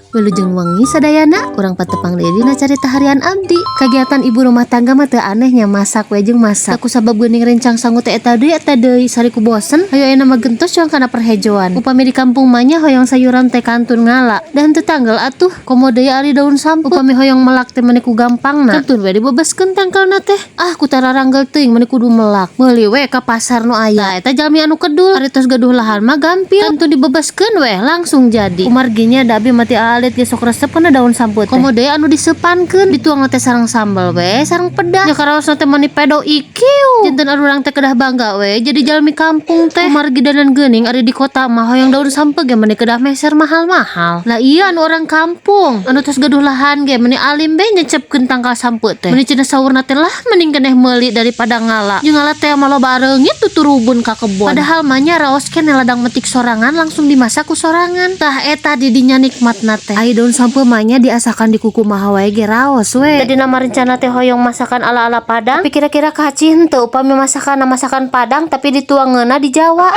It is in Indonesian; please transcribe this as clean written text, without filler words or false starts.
Wilujeng wengi sadayana urang patepang deui dina carita harian abdi. Kagiatan ibu rumah tangga mah teu anehnya masak we jeung masak. Ku sabab geuning rencang sangu teh eta deui sari ku bosen hayu aya mah gentos cuang kana perhejoan. Upami di kampung mah nya hoyong sayuran teh kantun ngala. Dan teu tanggal atuh komo deui ari daun sampeu. Upami hoyong melak teh meni ku gampangna. Kantun we dibebaskeun tangkalna teh. Ah ku tararanggel teuing meni kudu melak. Meuli we ka pasar nu aya. Eta jalmi anu kedul ari tos gaduh lahan mah gampil. Kantun dibebaskeun we langsung jadi. Kumarginya da abi mati alit ge sok resep kana daun sampeu teh. Komo deui anu disepankeun dituang teh sareng sambal we sareng pedas. Nya karaosna teh mani pedo ikiu. Janten urang teh kedah bangga we jadi jalmi kampung teh. Kumargi danan geuning ari di kota mah hoyong daun sampeu ge mani kedah meser mahal-mahal. Lah iya anu orang kampung anu tos gaduh lahan ge mani alim be nyecepkeun tangkal sampeu teh. Mani cenah saurna teh lah mending keneh meuli daripada ngala. Jeung ngala teh mah loba reungit tuturubun ka kebon. Padahal mah nya raos keneh ladang metik sorangan langsung dimasak ku sorangan. Tah eta di dinya nikmatna teh. Ai daun sampeu mah nya diasakan di kuku mah wae ge raos we. Tadi nama rencana teh hoyong masakan ala-ala Padang. Tapi kira-kira kacih henteu upami masakan Padang tapi dituangeuna di Jawa.